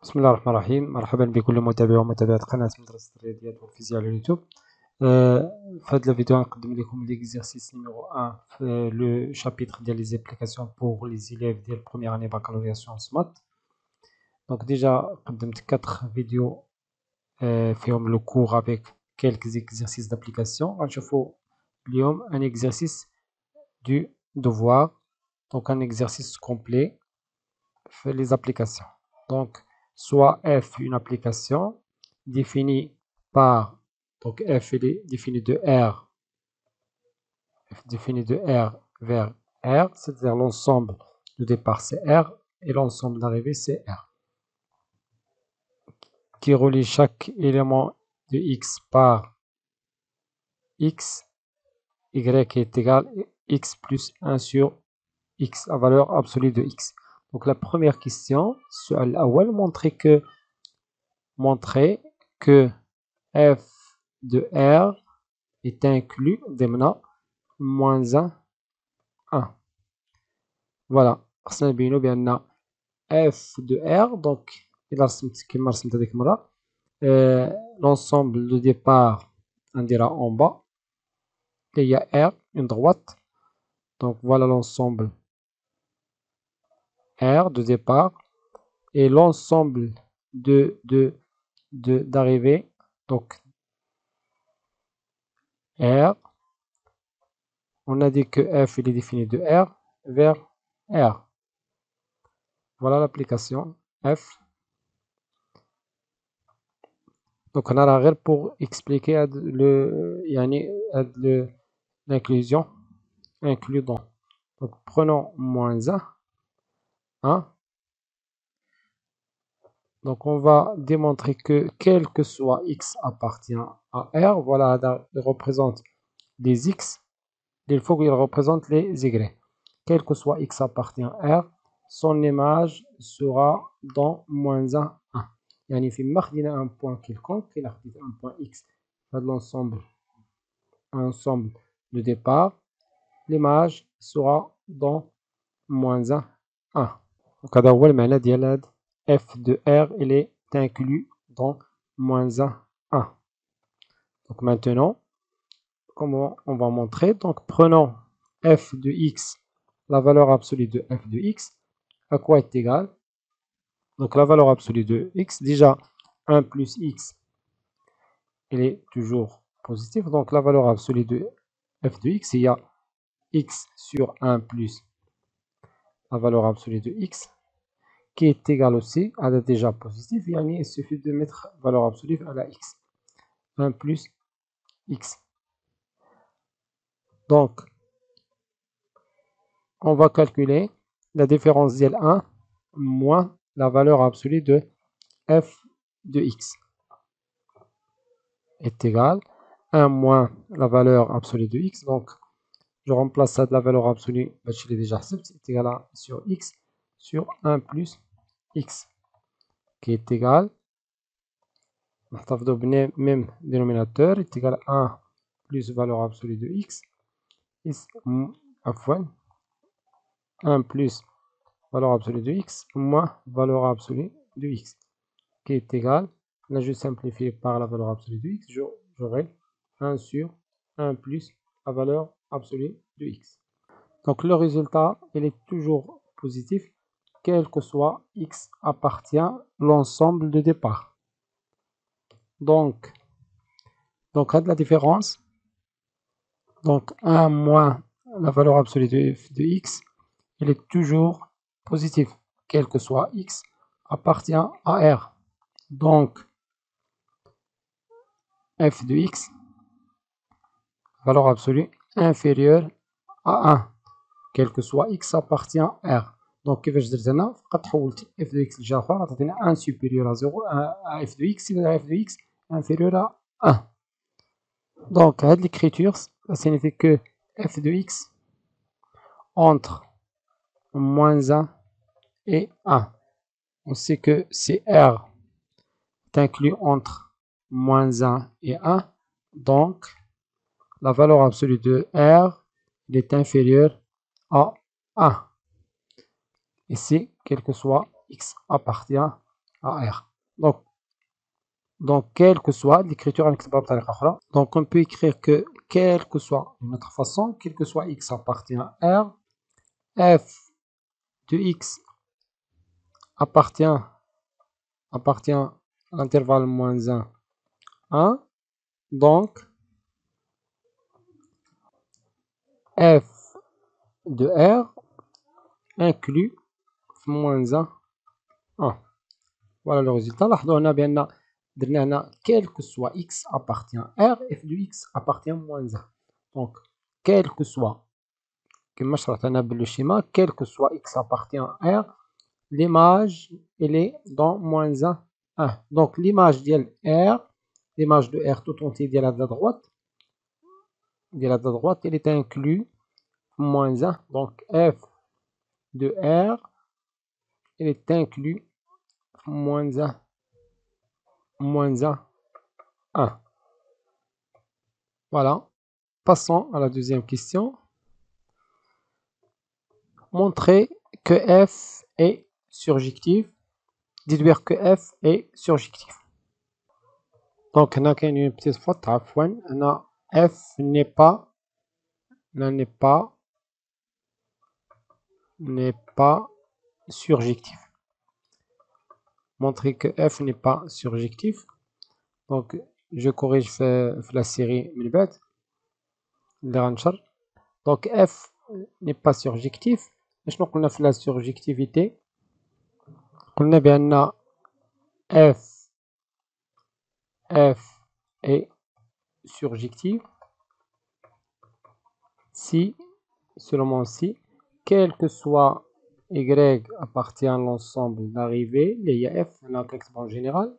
بسم الله الرحمن الرحيم. مرحبا بكل متابع ومتابعة قناة مدرسة الرياضيات والفيزياء على اليوتيوب. في هذا الفيديو نقدم لكم l'exercice numéro 1 في le chapitre ديال les applications pour les élèves ديال première année baccalauréat sciences maths. Donc déjà قدمت 4 فيديو فيهم le cours avec quelques exercices d'application. غنشوفوا اليوم un exercice du devoir, donc un exercice complet في les applications. Donc soit f une application définie par, donc f est défini de R, f défini de R vers R, c'est-à-dire l'ensemble de départ c'est R et l'ensemble d'arrivée c'est R, qui relie chaque élément de X par X, Y est égal à X plus 1 sur X, la valeur absolue de X. Donc la première question, السؤال الأول, montrer que f de R est inclus ضمن moins 1. Voilà, خصنا نبينو بأن f de R, donc إلا رسمت كما رسمت هذيك المرة, l'ensemble de départ نديرها en bas, il y a R, une droite, donc voilà l'ensemble R de départ, et l'ensemble d'arrivée, donc R, on a dit que f il est défini de R vers R. Voilà l'application F. Donc on a la règle pour expliquer l'inclusion includant. Donc prenons moins 1. Donc on va démontrer que quel que soit X appartient à R, voilà, il représente les X, il faut qu'il représente les Y. Quel que soit X appartient à R, son image sera dans moins 1. يعني فيما خدينا un point quelconque, il a un point X dans l'ensemble de départ, l'image sera dans moins 1. Donc هذا هو المعنى ديال هاد f de R, il est inclus dans moins 1. Donc maintenant, comment on va montrer? Donc prenons f de x, la valeur absolue de f de x, à quoi est égal? Donc la valeur absolue de x, déjà 1 plus x, il est toujours positif. Donc la valeur absolue de f de x, il y a x sur 1 plus la valeur absolue de x, qui est égal aussi à déjà positif. Il suffit de mettre valeur absolue à la x. 1 plus x. Donc, on va calculer la différence d'L 1 moins la valeur absolue de f de x est égal à 1 moins la valeur absolue de x. Donc, je remplace ça de la valeur absolue, je l'ai déjà accepté, c'est égal à sur x sur 1 plus x, qui est égal, même dénominateur, est égal à 1 plus valeur absolue de x, 1 plus valeur absolue de x moins valeur absolue de x, qui est égal, là je simplifie par la valeur absolue de x, j'aurai 1 sur 1 plus la valeur absolue de x. Donc le résultat, il est toujours positif, quel que soit x appartient à l'ensemble de départ. Donc la différence, donc 1 moins la valeur absolue de f de x, il est toujours positif, quel que soit x appartient à R. Donc f de x, valeur absolue inférieure à 1, quel que soit x appartient à R. Donc كيفاش درت هنا؟ فقط حولت f de x لجهة أخرى عطاتني 1 supérieur à 0 à f de x, c'est f de x inférieur à 1. Donc هاد l'écriture, ça signifie que f de x entre moins 1 et 1. On sait que c'est R est inclus entre moins 1 et 1. Donc, la valeur absolue de R est inférieure à 1. Ici, quel que soit x appartient à R. Donc quel que soit l'écriture donc on peut écrire que quel que soit d'une autre façon, quel que soit x appartient à R, f de x appartient à l'intervalle moins 1, 1. Donc f de R inclut moins 1, 1. Voilà le résultat. لاحظوا هنا بأن درنا هنا quel que soit x appartient à R, f de x appartient à moins 1. Donc quel que soit كما شرحت أنا بالشيما quel que soit x appartient à R, l'image elle est dans moins 1, 1. Donc l'image de R, l'image de R tout entier de la droite, elle est inclue moins 1. Donc f de R, elle est inclue moins 1, 1. Voilà. Passons à la deuxième question. Montrer que f est surjectif. Déduire que f est surjectif. Donc, on a une petite faute. F n'est pas surjectif. Montrer que f n'est pas surjectif. Donc, je corrige la série Milbet. Donc, f n'est pas surjectif. شنو قلنا في la surjectivité؟ قلنا بأن f est surjective si, seulement si, quel que soit y appartient à l'ensemble d'arrivée, il y a f, en général,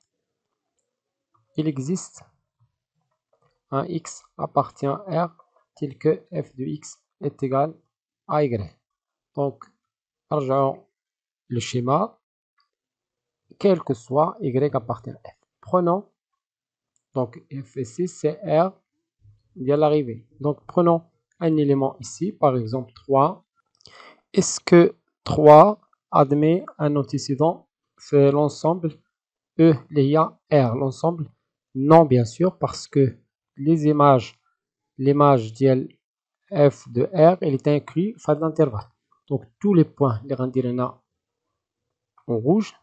il existe un x appartient à R tel que f de x est égal à y. Donc, arrêtons le schéma, quel que soit y appartient à f. Prenons, donc f ici c'est R de l'arrivée. Donc, prenons un élément ici, par exemple 3. Est-ce que 3 admet un antécédent fait l'ensemble E, il y a R, l'ensemble? Non, bien sûr, parce que l'image de f de R, elle est inclue dans l'intervalle. Donc, tous les points, les rendirent en rouge,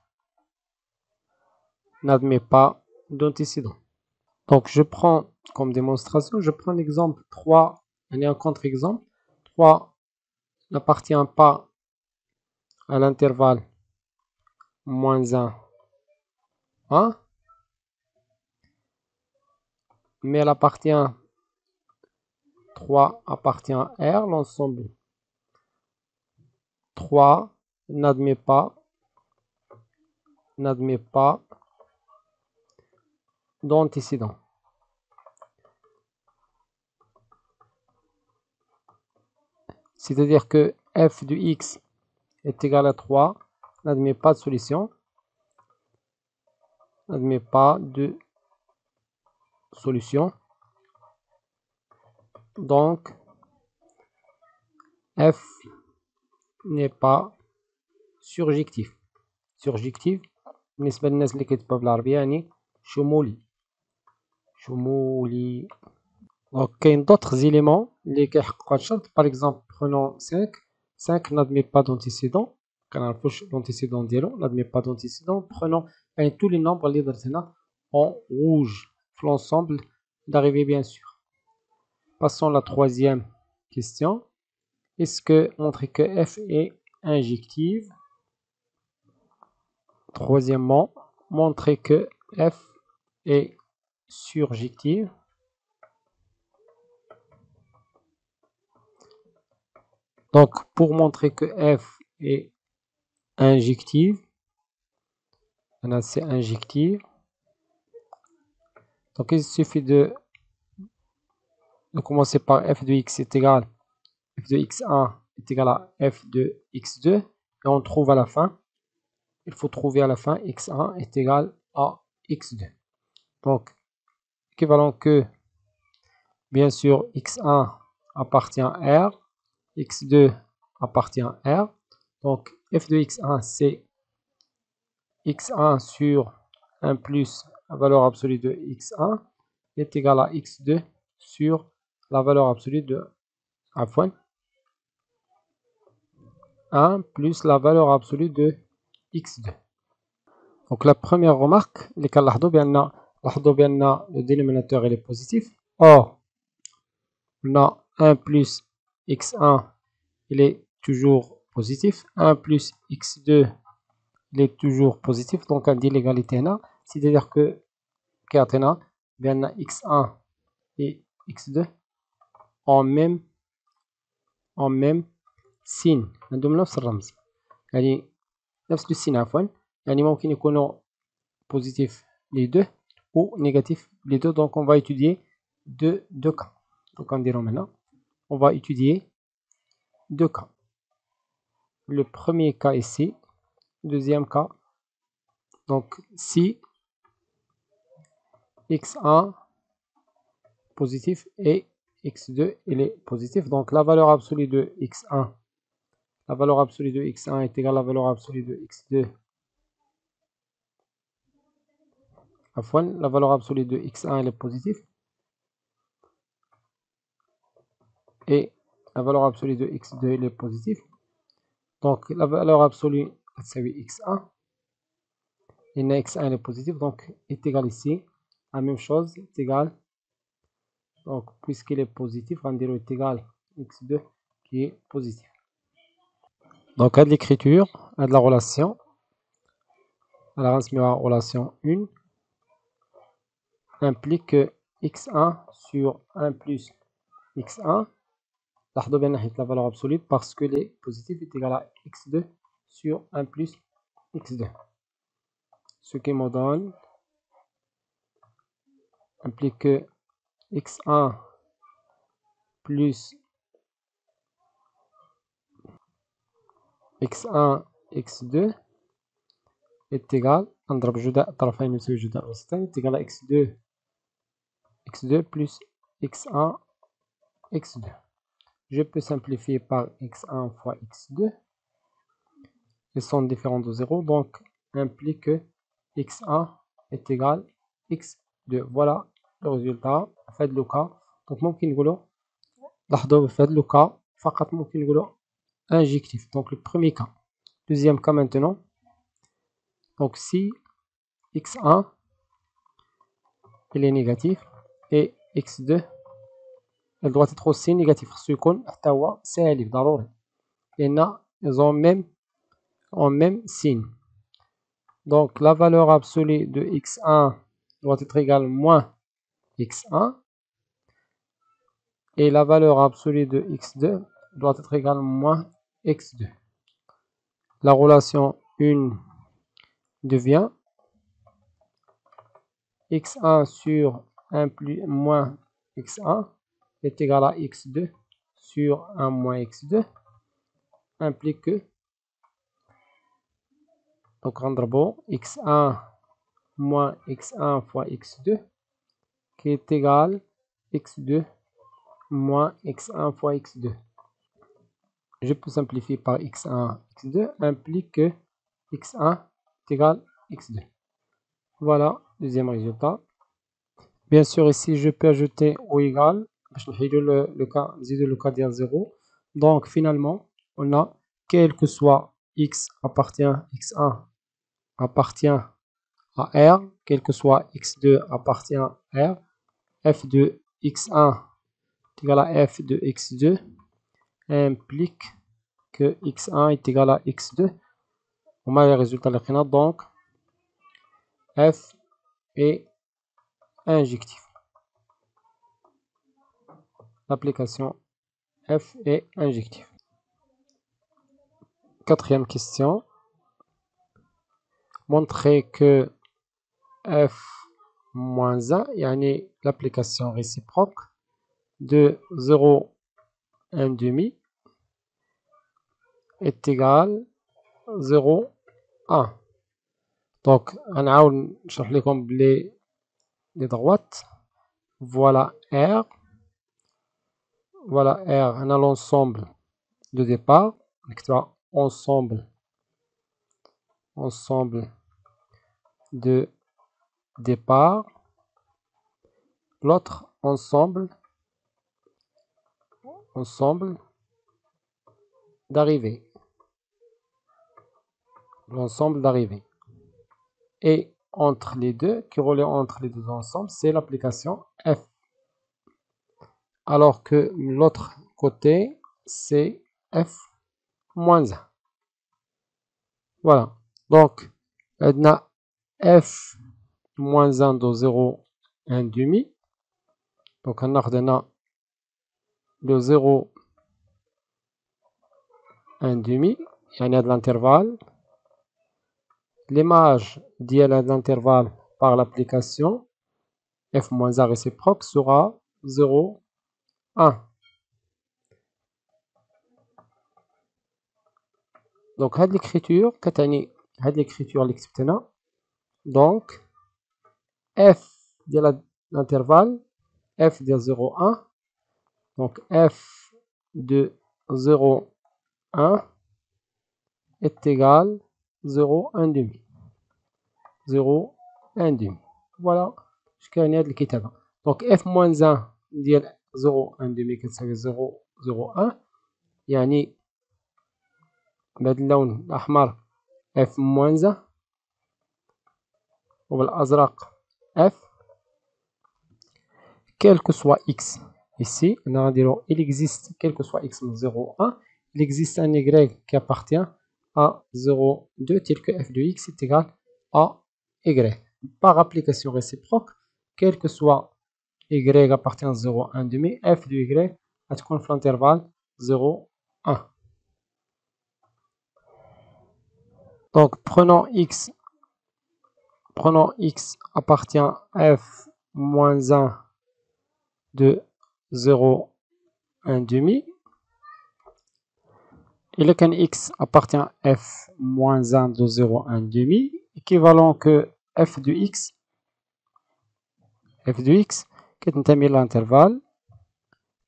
n'admet pas d'antécédent. Donc, je prends comme démonstration, je prends l'exemple 3, il y a un contre-exemple. 3 n'appartient pas à l'intervalle moins 1, 1, mais elle appartient, 3 appartient à R, l'ensemble 3 n'admet pas d'antécédent. C'est-à-dire que f de x est égal à 3, n'admet pas de solution. N'admet pas de solution. Donc, f n'est pas surjectif. Surjectif, بالنسبة للناس اللي كيتبعوا بالعربية يعني شمولي. Donc, il y a d'autres éléments اللي كيحققوا هاد الشرط. Par exemple, prenons 5. 5 n'admet pas d'antécédent. كنعرفوش l'antécédent ديالو n'admet pas d'antécédent. Prenons tous les nombres اللي درت هنا en rouge. L'ensemble d'arrivée, bien sûr. Passons à la troisième question. Est-ce que montrer que f est injective? Troisièmement, montrer que f est surjective. Donc, pour montrer que f est injective, c'est injective. Donc, il suffit de commencer par f de x est égal, f de x1 est égal à f de x2, et on trouve à la fin, il faut trouver à la fin x1 est égal à x2. Donc, équivalent que, bien sûr, x1 appartient à R, x2 appartient à R. Donc, f de x1, c'est x1 sur 1 plus la valeur absolue de x1 est égal à x2 sur la valeur absolue de 1 plus la valeur absolue de x2. Donc la première remarque, اللي كنلاحظوا بأن le dénominateur est positif. Or, on a 1 plus x1, il est toujours positif. 1 plus x2, il est toujours positif. Donc on dit l'égalité هنا, c'est-à-dire que كيعطينا بأن x1 et x2 ont même signe. عندهم نفس الرمز. يعني نفس السين عفوا. يعني ممكن يكونوا positif les deux ou négatif les deux. Donc on va étudier deux cas. Donc on dira maintenant, on va étudier deux cas. Le premier cas ici, deuxième cas. Donc si x1 positif et x2 il est positif, donc la valeur absolue de x1, la valeur absolue de x1 est égale à la valeur absolue de x2. La valeur absolue de x1 elle est positive et la valeur absolue de x2 elle est positive. Donc la valeur absolue c'est x1 et x1 elle est positive, donc est égal ici la même chose, est égal, donc puisqu'il est positif on dirait est égal x2 qui est positif. Donc à l'écriture, à la relation, à la relation 1 implique que x1 sur 1 plus x1, la valeur absolue parce que les positifs est égal à x2 sur 1 plus x2. Ce qui me donne implique que x1 plus x1 x2 est égal à x2 plus x1 x2. Je peux simplifier par x1 fois x2. Ils sont différents de 0, donc implique que x1 est égal à x2. Voilà le résultat. فهاد لو كا دونك ممكن نقولوا لاحظوا فهاد لو كا فقط ممكن نقولوا injectif. Donc le premier cas. Deuxième cas maintenant. Donc si x1 il est négatif et x2 elle doit être aussi négatif. خصو يكون حتى هو سالب ضروري لأن ils ont même signe. Donc la valeur absolue de x1 doit être égale moins x1 et la valeur absolue de x2 doit être égale moins x2. La relation 1 devient x1 sur 1 plus moins x1 est égal à x2 sur 1 moins x2 implique que donc rendre bon x1 moins x1 fois x2 qui est égal à x2 moins x1 fois x2. Je peux simplifier par x1 x2 implique que x1 est égal à x2. Voilà deuxième résultat. Bien sûr ici je peux ajouter ou égal le cas de 0. Donc finalement on a quel que soit x1 appartient à R, quel que soit x2 appartient à R, f de x1 est égal à f de x2 implique que x1 est égal à x2. On a le résultat de donc f est injectif. L'application f est injective. Quatrième question. Montrer que f moins 1, yani l'application réciproque de 0 1 demi est égal 0 1. Donc on نشرح لكم les droites. Voilà R. Voilà R. On a l'ensemble de départ. Ensemble de départ, l'autre ensemble d'arrivée. L'ensemble d'arrivée. Et entre les deux, qui relie entre les deux ensembles, c'est l'application F. Alors que l'autre côté, c'est F moins 1. Voilà. Donc, on a F moins 1 de 0, 1 demi. Donc, on a le 0, 1 demi. Il y a de l'intervalle. L'image de l'intervalle par l'application F moins 1 réciproque sera 0, 1. Donc, هاد l'écriture كتعني هاد l'écriture اللي كتبتنا. Donc, F ديال l'intervalle F de 0, 1. Donc, F de 0, 1 est égal 0, 1 demi. 0, 1 demi. Voilà اش كاين هاد الكتابة. Donc, F moins 1 ديال 0, 1 demi كتساوي 0, 0, 1. يعني بهاد اللون الأحمر F moins 1 وبالأزرق F quel que soit X. Ici, on va dire il existe, quel que soit X 0, 1, il existe un Y qui appartient à 0, 2, tel que F de X est égal à Y. Par application réciproque, quel que soit Y appartient à 0, 1 demi, F de Y a l'intervalle 0, 1. Donc, prenons X appartient à F moins 1 de 0, 1 demi. Et le can X appartient à F moins 1 de 0, 1 demi, équivalent que F de X qui est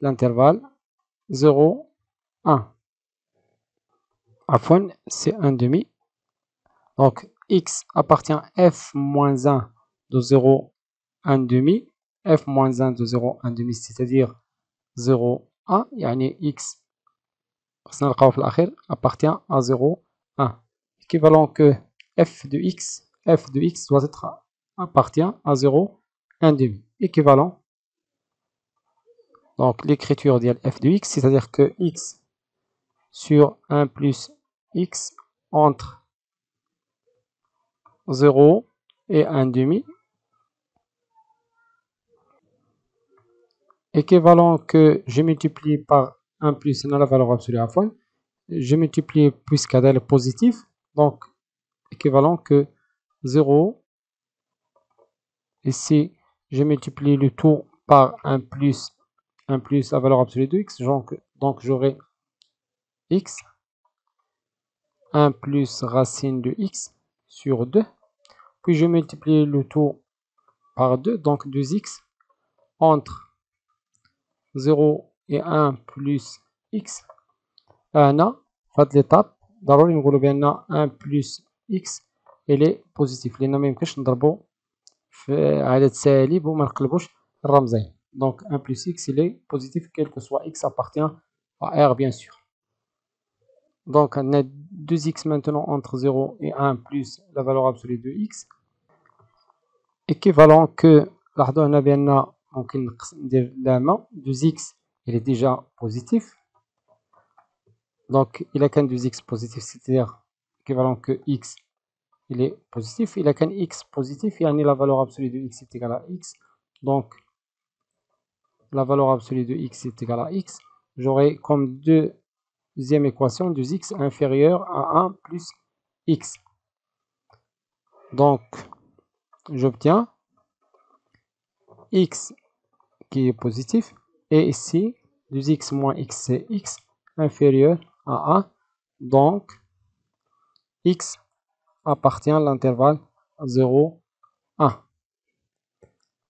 l'intervalle 0, 1. Afin, c'est 1 demi. Donc, X appartient à F moins 1 de 0, 1 demi. F moins 1 de 0, 1 demi, c'est-à-dire 0, 1. يعني X appartient à 0, 1. Équivalent que F de X doit être appartient à 0, 1 demi. Équivalent. Donc, l'écriture de F de X, c'est-à-dire que X sur 1 plus X entre 0 et 1 demi. Équivalent que je multiplie par 1 plus la valeur absolue à fond. Je multiplie puisqu'elle est positive. Donc, équivalent que 0. Ici, je multiplie le tout par 1 plus la valeur absolue de X. Donc, j'aurai X. 1 plus racine de X sur 2. Puis, je multiplie le tout par 2. Donc, 2X entre 0 et 1 plus X. هنا في هاد ليطاب ضروري نقولو بأن 1 plus X il est positif لأن ميمكنش نضربو في عدد سالب وما نقلبوش الرمزين. Donc 1 plus X il est positif quel que soit X appartient à R bien sûr. Donc on a 2X maintenant entre 0 et 1 plus la valeur absolue de X. Équivalent que لاحظوا هنا بأن ممكن ندير لامة 2X il est déjà positif. Donc, il a qu'un 2x positif, c'est-à-dire équivalent que x, il est positif. Il a qu'un x positif, et la valeur absolue de x est égale à x. Donc, la valeur absolue de x est égale à x. J'aurai comme deuxième équation 2x inférieur à 1 plus x. Donc, j'obtiens x qui est positif. Et ici, 2x moins x, c'est x inférieur à 1. Donc, x appartient à l'intervalle 0, 1.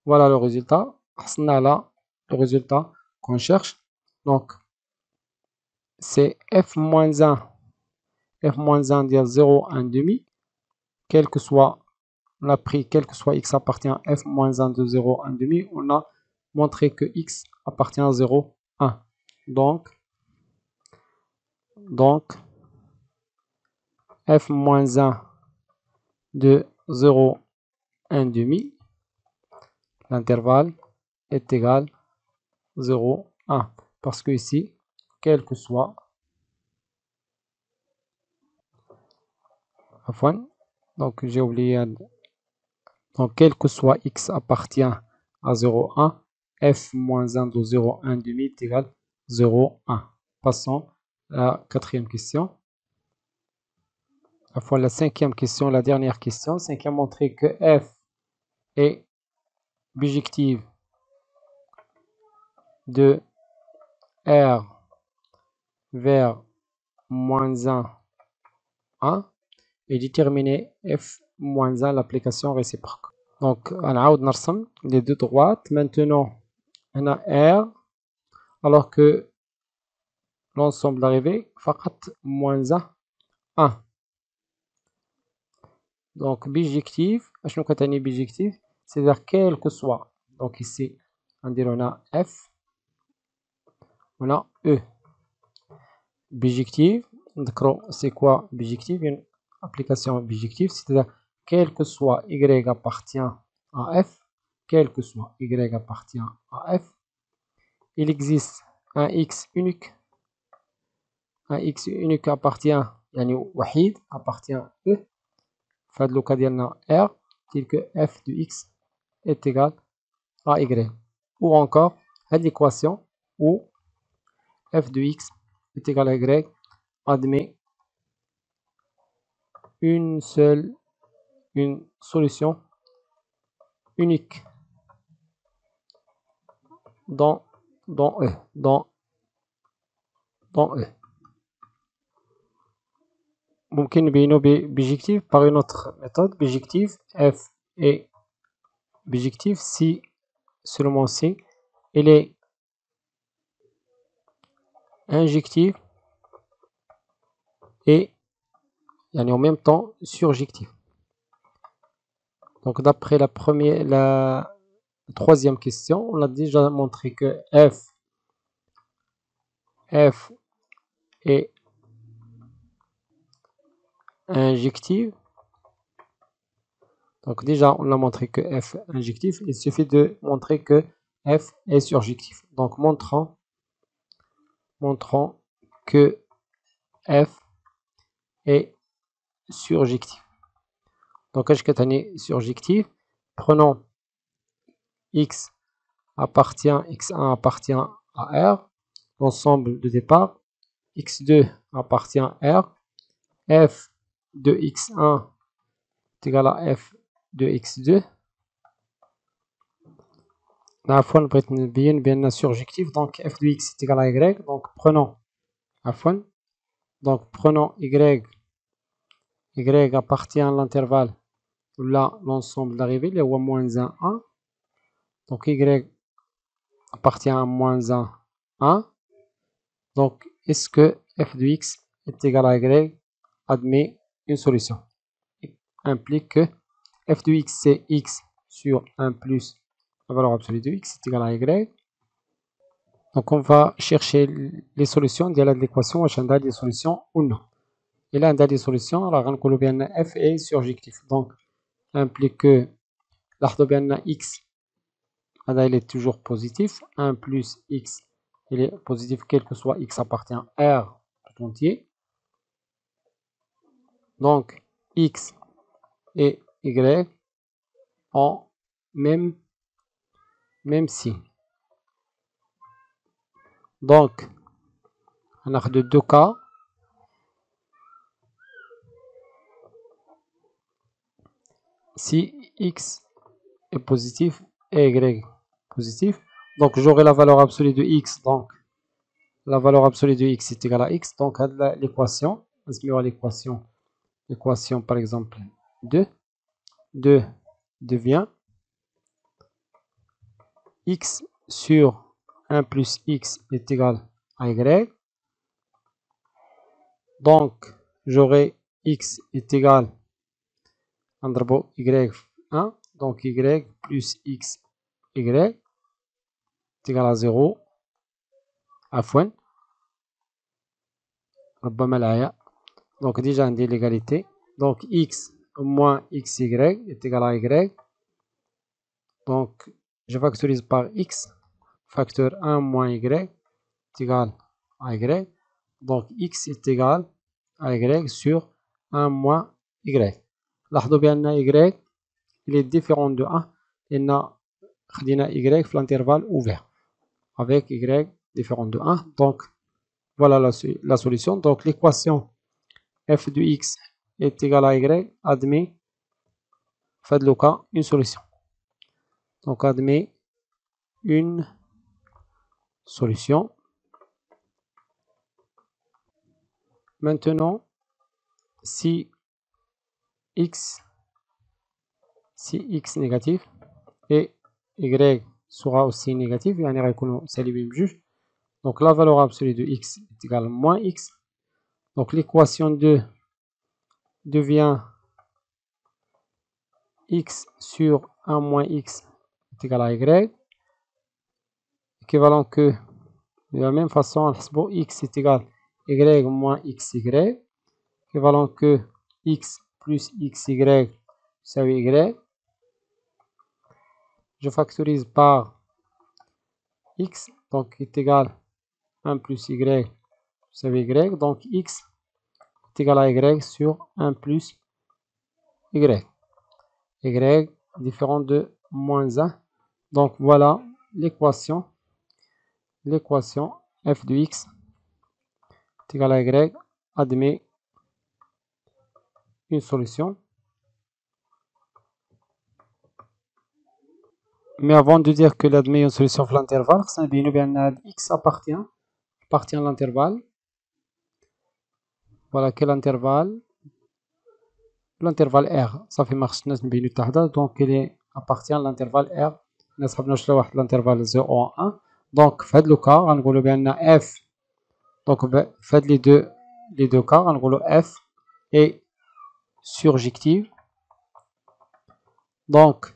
Voilà le résultat. Le résultat qu'on cherche. Donc, c'est f moins 1 de 0, 1 demi, quel que soit on a pris quel que soit x appartient à f moins 1 de 0, 1 demi, on a montré que x appartient à 0, 1. Donc f moins 1 de 0, 1 demi, l'intervalle est égal 0, 1. Parce que ici, quel que soit, donc j'ai oublié, donc quel que soit x appartient à 0, 1, f moins 1 de 0, 1 demi est égal 0, 1. Passons à la quatrième question. La cinquième question, la dernière question, c'est qui a montré que f est bijective de R vers moins 1, 1 et déterminer f moins 1 l'application réciproque. Donc, on a les deux droites. Maintenant, on a R, alors que l'ensemble d'arrivée, فقط moins 1, 1. Donc, bijective, bijective, c'est-à-dire quel que soit. Donc, ici, on a F, on a E. Bijective, c'est quoi bijective? Une application bijective, c'est-à-dire quel que soit Y appartient à F, quel que soit Y appartient à F, il existe un X unique. Un X unique appartient, يعني وحيد appartient à E. في هذا لوكا ديالنا R, tel que f de x est égal à y. Ou encore, l'équation où f de x est égal à y admet une solution unique dans E. ممكن نبينو bijective par une autre méthode. Bijective, f est bijective si seulement si elle est injective et en même temps surjective. Donc d'après la troisième question, on a déjà montré que f est injective. Donc déjà, on a montré que f est injectif. Il suffit de montrer que f est surjectif. Donc montrons que f est surjectif. Donc h surjectif. Prenons x1 appartient à R, l'ensemble de départ. x2 appartient à R. f de x1 est égal à f de x2. La fois bien surjectif, donc f de x est égal à y. Donc prenons y appartient à l'intervalle où là l'ensemble d'arrivée, il y a moins 1, 1. Donc y appartient à moins 1, 1. Donc est-ce que f de x est égal à y admet une solution? Implique que f de x c'est x sur 1 plus la valeur absolue de x est égal à y. Donc on va chercher les solutions de l'équation, واش عندها des solutions ou non. Et là, on a des solutions, alors on peut bien f est surjectif. Donc implique que لاحظوا بان x il est toujours positif. 1 plus x il est positif quel que soit x appartient à R tout entier. Donc x et y ont même signe. Donc on a deux cas. Si x est positif et y positif, donc j'aurai la valeur absolue de x. Donc la valeur absolue de x est égale à x. Donc l'équation, l'équation par exemple 2 devient x sur 1 plus x est égal à y. Donc j'aurai x est égal à y 1. Donc y plus x y est égal à 0. عفوا ربما العياء. Donc déjà on dit l'égalité. Donc x moins xy est égal à y. Donc je factorise par x. Facteur 1 moins y est égal à y. Donc x est égal à y sur 1 moins y. لاحظوا بأن y il est différent de 1 لأن خدينا y في l'intervalle ouvert avec y différent de 1. Donc voilà la solution. Donc l'équation f de x est égal à y admet fait le cas une solution. Donc admet une solution. Maintenant si x négatif et y sera aussi négatif, يعني غيكونوا سالبين بجوج. Donc la valeur absolue de x est égale à moins x. Donc l'équation 2 devient x sur 1 moins x est égal à y. Équivalent que de la même façon, x est égal à y moins xy. Équivalent que x plus xy ça veut y. Je factorise par x, donc est égal à 1 plus y ça veut y. Donc x est égal à y sur 1 plus y. Y différent de moins 1. Donc voilà l'équation f de x est égal à y admet une solution. Mais avant de dire que l'admet une solution pour l'intervalle, ça veut dire que x appartient à l'intervalle. Voilà quel intervalle. L'intervalle R. Ça fait marche donc il appartient à l'intervalle R. L'intervalle 0 à 1. Donc faites le cas, on va dire f. Donc faites les deux cas, on va dire f est surjective. Donc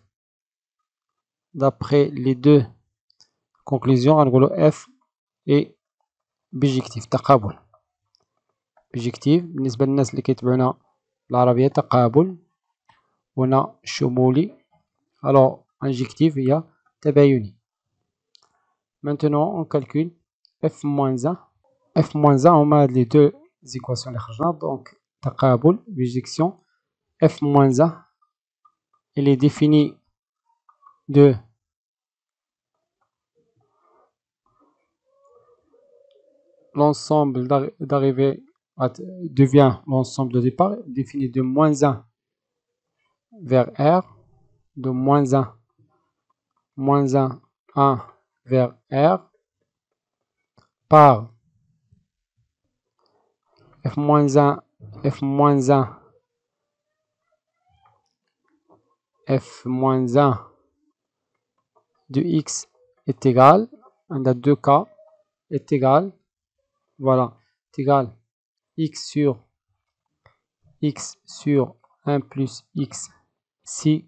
d'après les deux conclusions, on va dire f est bijectif. تقابل. bijectif بالنسبة للناس اللي كيتبعونا بالعربية تقابل هنا شمولي. alors injectif هي تبايني. Maintenant on calcule f moins 1. f moins 1 هما هاد les deux équations اللي خرجنا. donc تقابل bijection f moins 1 il est défini de l'ensemble d'arrivée devient l'ensemble de départ défini de moins 1 vers R, de moins 1 vers R par f moins 1 de x est égal, on a deux cas, est égal, voilà, est égal x sur 1 plus x si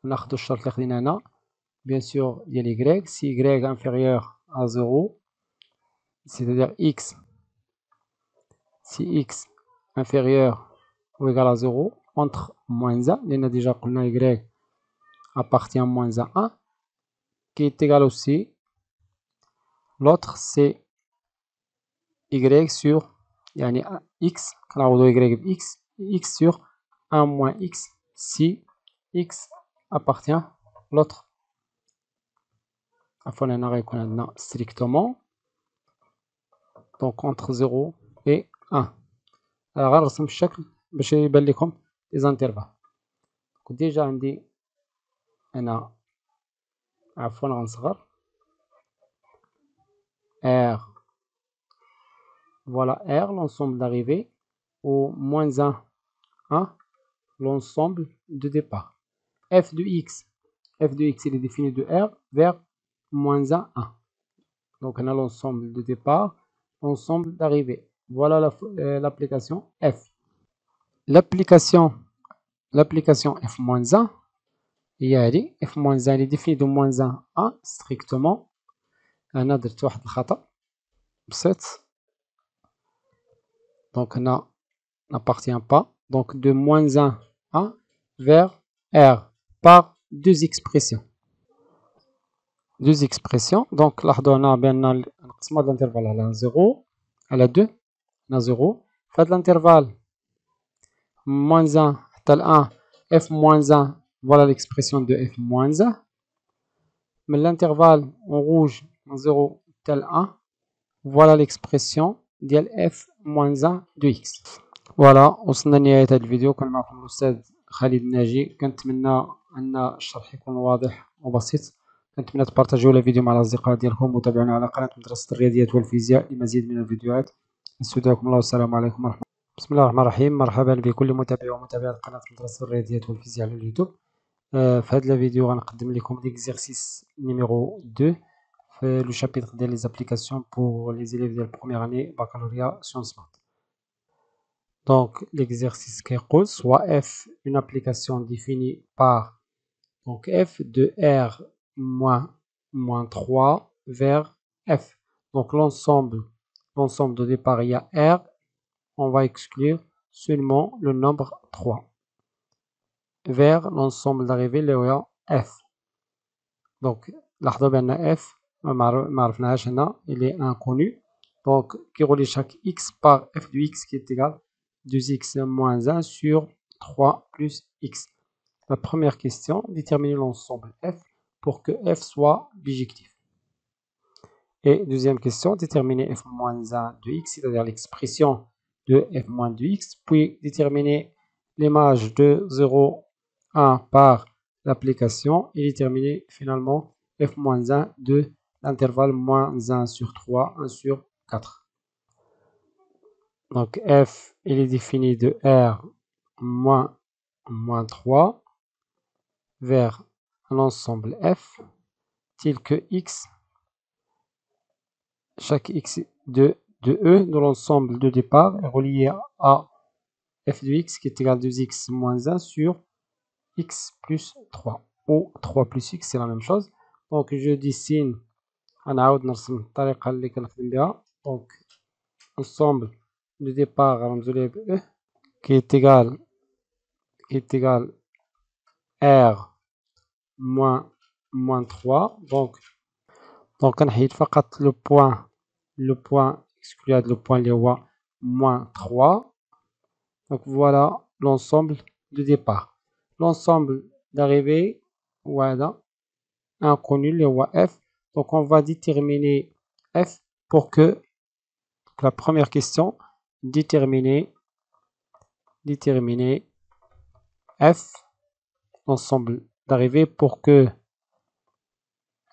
on a الشرط اللي خدينا هنا bien sûr il y a y, si y inférieur à 0, c'est-à-dire x, si x inférieur ou égal à 0, entre moins 1, on a déjà qu'on a y appartient à moins 1, qui est égal aussi, l'autre c'est y sur يعني x, كنعوضو y بx, x sur 1 moins x, si x appartient l'autre. عفوا هنا غيكون عندنا strictement donc entre 0 et 1. غنرسم الشكل باش يبان لكم les intervalles. ديجا عندي انا عفوا غنصغر R, voilà R l'ensemble d'arrivée au moins 1 l'ensemble de départ. f de x il est défini de R vers moins 1 donc on a l'ensemble de départ, l'ensemble d'arrivée. Voilà l'application f. L'application l'application f-1 هي f-1 اللي définie de -1 à strictement. أنا درت واحد الخطأ بسيط. Donc n'appartient pas. Donc de -1 à vers R par deux expressions. Donc لاحظوا هنا بأن نقسموا هذا الانترفال على 0 على 2 على 0. في هذا الانترفال -1 حتى ل 1 f-1 voilà l'expression de f-1. Mais l'intervalle en rouge من 0 حتى ل 1 voilà l'expression ديال f-1 de x. فوالا وصلنا لنهاية هذا الفيديو. كان معكم الأستاذ خالد الناجي. كنتمنى أن الشرح يكون واضح وبسيط. كنتمنى تبارطاجيو الفيديو مع الأصدقاء ديالكم وتابعونا على قناة مدرسة الرياضيات والفيزياء لمزيد من الفيديوهات. نستودعكم الله والسلام عليكم ورحمة الله. بسم الله الرحمن الرحيم. مرحبا بكل متابع ومتابعة قناة مدرسة الرياضيات والفيزياء على اليوتيوب. في هذا الفيديو غنقدم لكم l'exercice numéro 2 في le chapitre ديال les applications pour les élèves de la première année baccalauréat sciences maths. Donc l'exercice كيقول soit f une application définie par donc f de r moins 3 vers f. Donc l'ensemble de départ il y a r, on va exclure seulement le nombre 3 vers l'ensemble d'arrivée اللي هو f. Donc لاحظوا بأن f ما عرفناهاش هنا il est inconnu. Donc qui relie chaque x par f de x qui est égal 2x moins 1 sur 3 plus x. La première question, déterminer l'ensemble f pour que f soit bijectif. Et deuxième question, déterminer f moins 1 de x, c'est-à-dire l'expression de f moins de x, puis déterminer l'image de 0, 1 par l'application et déterminer finalement f moins 1 de l'intervalle moins 1 sur 3, 1 sur 4. Donc f, il est défini de r moins 3 vers un ensemble f tel que x, chaque x de E de l'ensemble de départ est relié à f de x qui est égal à 2x moins 1 sur x plus 3 ou 3 plus x, c'est la même chose. Donc je dessine غنعاود نرسم الطريقة اللي كنخدم بها. Donc ensemble de départ غنرمزو ليه ب E qui est égal r moins 3. Donc كنحيد فقط le point exclu le point اللي هو moins 3. Donc voilà l'ensemble de départ. L'ensemble d'arrivée وهذا inconnu اللي هو f. Donc on va déterminer f pour que la première question, déterminer f, l'ensemble d'arrivée pour que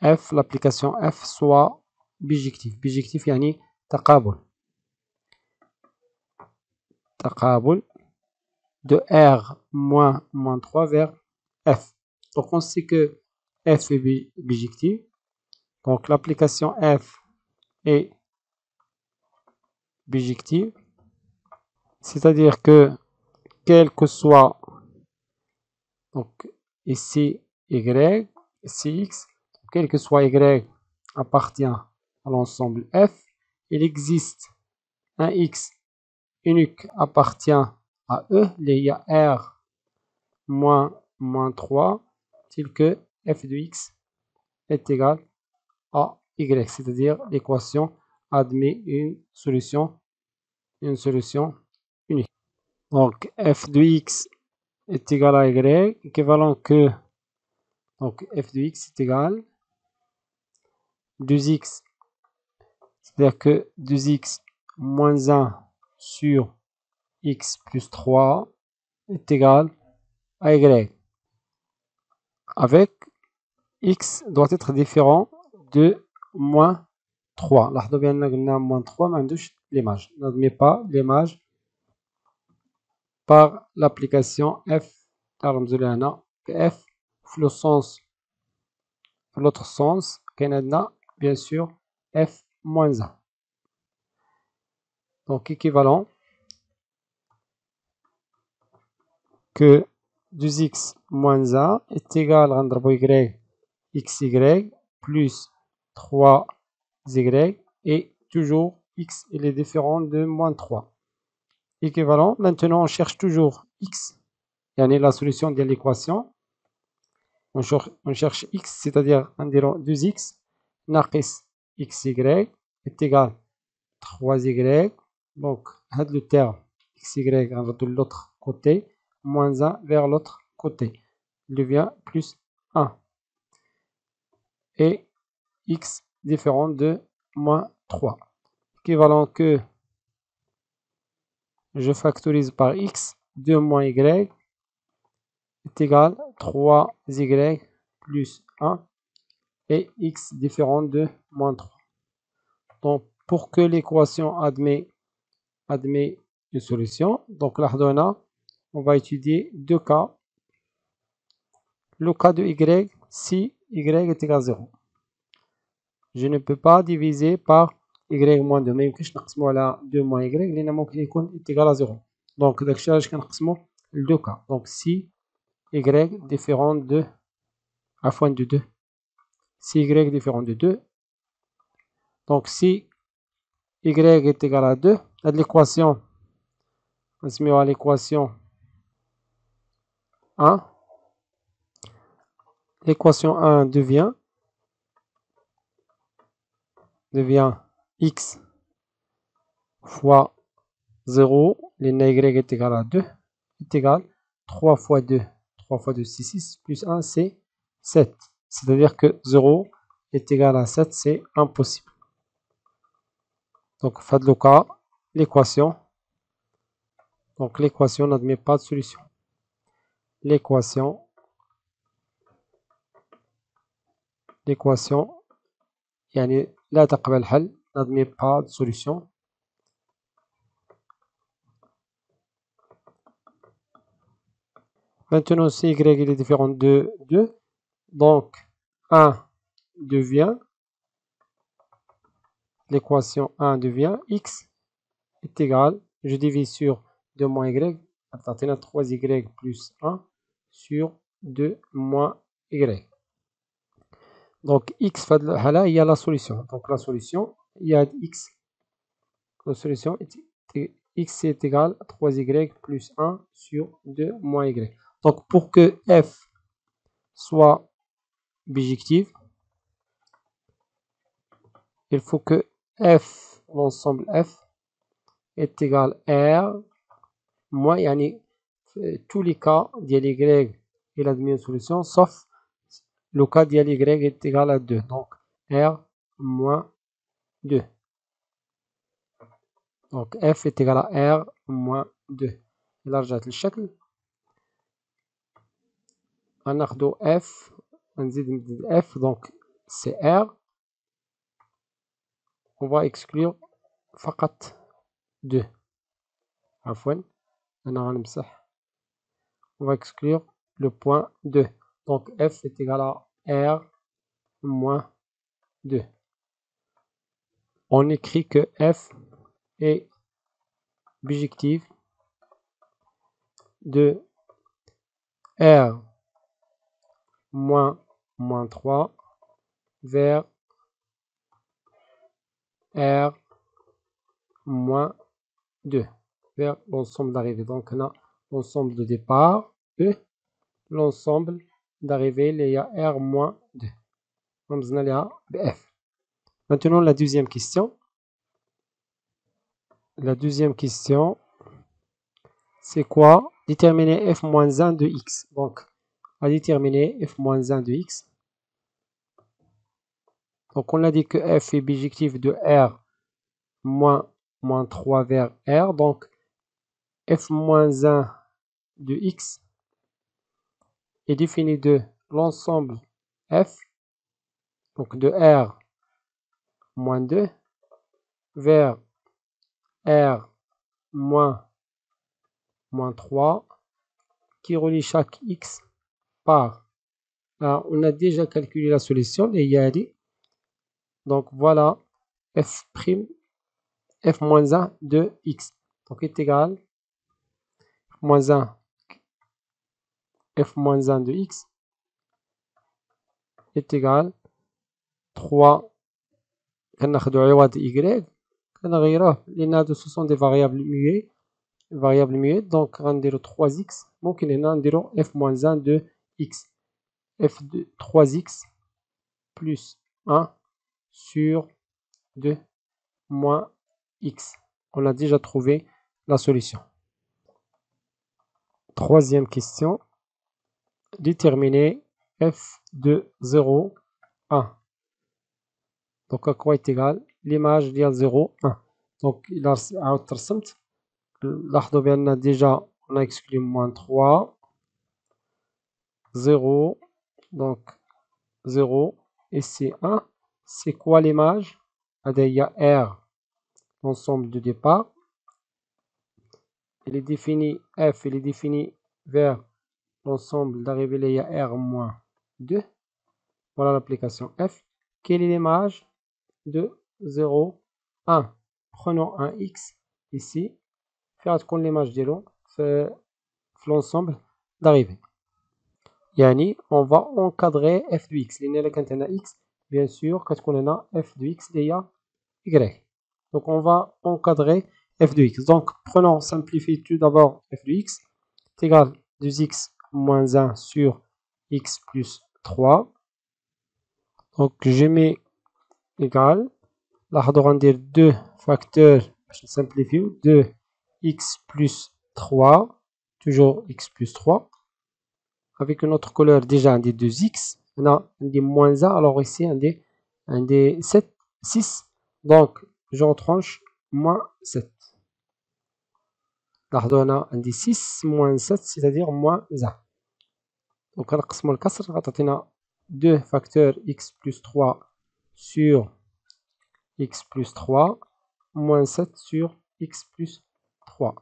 f, l'application f soit bijectif. Bijectif يعني تقابل de r moins 3 vers f. Donc on sait que f est bijectif. Donc l'application f est bijective. C'est-à-dire que quel que soit donc ici y, ici x, quel que soit y appartient à l'ensemble f, il existe un x unique appartient à E, il y a R moins 3, tel que f de x est égal à y, c'est-à-dire l'équation admet une solution unique. Donc f de x est égal à y, équivalent que donc f de x est égal 2x, c'est-à-dire que 2x moins 1 sur x plus 3 est égal à y, avec x doit être différent de moins 3. لاحظوا بأننا قلنا moins 3 ما عندوش l'image, n'admet pas l'image par l'application f. كنرمزو لها هنا f في le sens في l'autre sens كاين عندنا bien sûr f moins 1. Donc équivalent que 2x moins 1 est égal à xy plus 3y et toujours x il est différent de moins 3. Équivalent. Maintenant, on cherche toujours x. Yani la solution de l'équation. On cherche x, c'est-à-dire 2x ناقص xy est égal à 3y. Donc, le terme xy, on va de l'autre côté, moins 1 vers l'autre côté. Il devient plus 1. Et x différent de moins 3. Équivalent que je factorise par x, 2 moins y est égal à 3y plus 1 et x différent de moins 3. Donc, pour que l'équation admet une solution, donc là, on va étudier deux cas. Le cas de y, si y est égal à 0. Je ne peux pas diviser par y moins 2. Mais je peux pas 2 moins y, est égal à 0. Donc, je vais le deux cas. Donc, si y différent de afin de 2. Si y différent de 2. Donc, si y est égal à 2, l'équation, on se met à l'équation 1. L'équation 1 devient x fois 0, les y est égal à 2, est égal à 3 fois 2. 3 fois 2, c'est 6, plus 1, c'est 7. C'est-à-dire que 0 est égal à 7, c'est impossible. Donc, faites le cas, l'équation. Donc, l'équation n'admet pas de solution. L'équation, يعني لا تقبل الحل, n'admet pas de solution. Maintenant, si y est différent de 2, donc 1 devient, l'équation 1 devient x est égal, je divise sur 2 moins y, à 3y plus 1 sur 2 moins y. Donc x, il y a la solution. Donc la solution, il y a x. La solution est x est égal à 3y plus 1 sur 2 moins y. Donc pour que f soit bijective, il faut que f, l'ensemble f, est égal à R moins, yani, tous les cas d'y il admet une solution, sauf le cas d'y est égal à 2. Donc R moins 2. Donc f est égal à R moins 2. إلا رجعت للشكل غناخدو f, نزيد f, donc c'est R. On va exclure فقط 2. عفوا أنا غنمسح. On va exclure le point 2. Donc f est égal à R moins 2. On écrit que f est bijective de R moins 3 vers R moins 2 vers l'ensemble d'arrivée. Donc on a l'ensemble de départ E, l'ensemble d'arrivée, il y a R moins 2. Maintenant la deuxième question. La deuxième question, c'est quoi? Déterminer f moins 1 de x. Donc, à déterminer f moins 1 de x. Donc, on a dit que f est bijectif de R moins 3 vers R. Donc, f moins 1 de x est défini de l'ensemble f, donc de R moins 2 vers R moins 3 qui relie chaque x par. Alors, on a déjà calculé la solution, les YADI. Donc voilà f' f moins 1 de x. Donc est égal moins 1 f moins 1 de x est égal 3 كناخدو عوض y كنغيروه لأن هادو ce sont des variables muettes donc غنديرو 3x ممكن هنا نديرو f moins 1 de x f de 3x plus 1 sur 2 moins x. On a déjà trouvé la solution. Troisième question. Déterminer f de 0, 1. Donc à quoi est égal l'image ديال 0, 1. Donc il a عاود ترسمت لاحظوا بأن déjà on a exclu moins 3, 0, donc 0 et c'est 1. C'est quoi l'image? Il y a R, l'ensemble de départ. Il est défini, F, il est défini vers l'ensemble d'arrivée, il y a R moins 2. Voilà l'application F. Quelle est l'image de 0, 1? Prenons un X ici. Faire l'image de l'ensemble d'arrivée. Yani, on va encadrer f de x. L'année quand on a x, bien sûr, quand on a f de x, il y a y. Donc, on va encadrer f de x. Donc, prenons, simplifie tout d'abord f de x. C'est égal à 2x moins 1 sur x plus 3. Donc, je mets égal. Là, on va dire 2 facteurs, je simplifie, 2x plus 3. Toujours x plus 3. Avec une autre couleur, déjà un des 2x, on a un des moins 1, alors ici un des 7, 6, donc je retranche moins 7. Là on a un des 6 moins 7, c'est-à-dire moins 1. Donc on a le castre, on a 2 facteurs x plus 3 sur x plus 3, moins 7 sur x plus 3.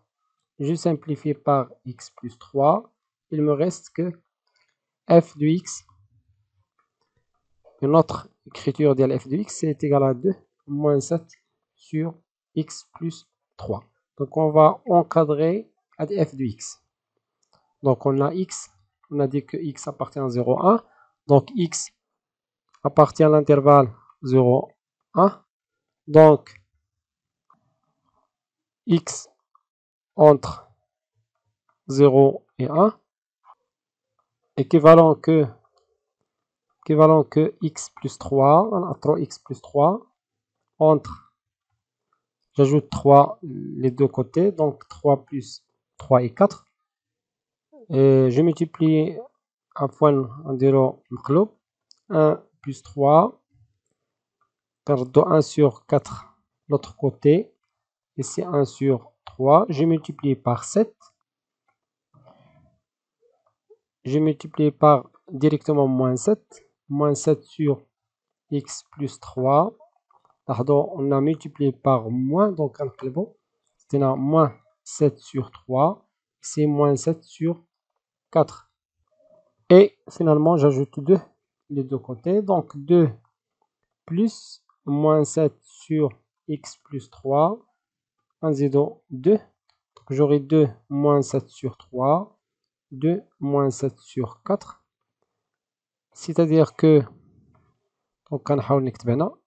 Je simplifie par x plus 3, il me reste que f de x. Une autre écriture de f de x c'est égal à 2 moins 7 sur x plus 3. Donc on va encadrer à f de x. Donc on a x, on a dit que x appartient à 0, 1. Donc x appartient à l'intervalle 0, 1. Donc x entre 0 et 1 équivalent que x plus 3, on a 3x plus 3 entre, j'ajoute 3 les deux côtés, donc 3 plus 3 et 4. Et je multiplie un point en dira 1 plus 3, perdre 1 sur 4 l'autre côté, et c'est 1 sur 3. Je multiplie par 7. Je multiplie par directement moins 7. Moins 7 sur x plus 3. Pardon, on a multiplié par moins, donc c'était moins 7 sur 3. C'est moins 7 sur 4. Et finalement, j'ajoute 2 les deux côtés. Donc 2 plus moins 7 sur x plus 3. 1, 0, 2. Donc j'aurai 2 moins 7 sur 3. 2 moins 7 sur 4. C'est-à-dire que, donc on a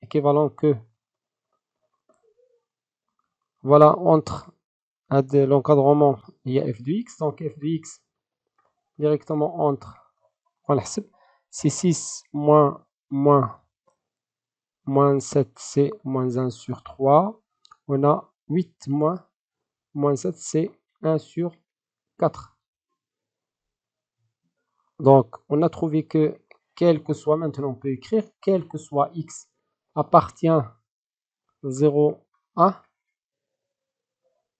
équivalent que, voilà, entre l'encadrement, il y a f de x. Donc f de x directement entre, c'est 6 moins 7, c'est moins 1 sur 3. On a 8 moins 7, c'est 1 sur 4. Donc, on a trouvé que, quel que soit, maintenant on peut écrire, quel que soit x appartient 0, 1,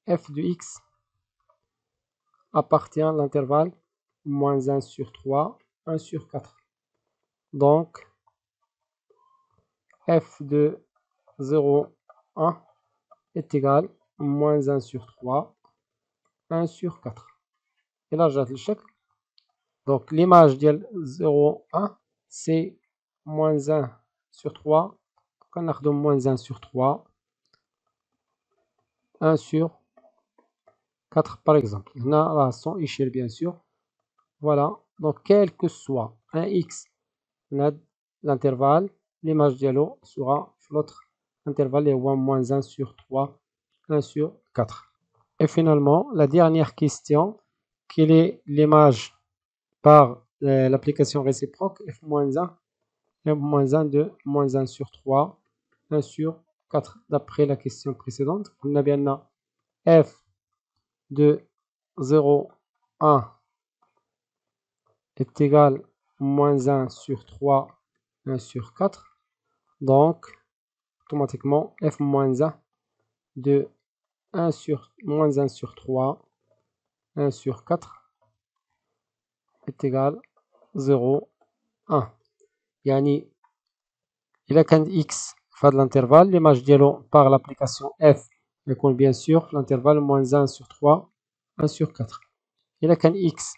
f de x appartient à l'intervalle moins 1 sur 3, 1 sur 4. Donc, f de 0, 1 est égal à moins 1 sur 3, 1 sur 4. Et là, j'ajoute le chèque. Donc, l'image de 0, 1, c'est moins 1 sur 3. On a moins 1 sur 3, 1 sur 4 par exemple. On a la son échelle bien sûr. Voilà. Donc, quel que soit un x, l'intervalle, l'image dialogue sera l'autre intervalle est moins 1 sur 3, 1 sur 4. Et finalement, la dernière question, quelle est l'image par l'application réciproque f-1, f-1 de moins 1 sur 3, 1 sur 4. D'après la question précédente, on a bien f de 0, 1 est égal à moins 1 sur 3, 1 sur 4. Donc, automatiquement, f-1 de moins 1 sur 3, 1 sur 4 est égal à 0, 1. يعني إذا كان x في هذا l'intervalle, l'image ديالو par l'application f يكون bien sûr l'intervalle moins 1 sur 3, 1 sur 4. إذا كان x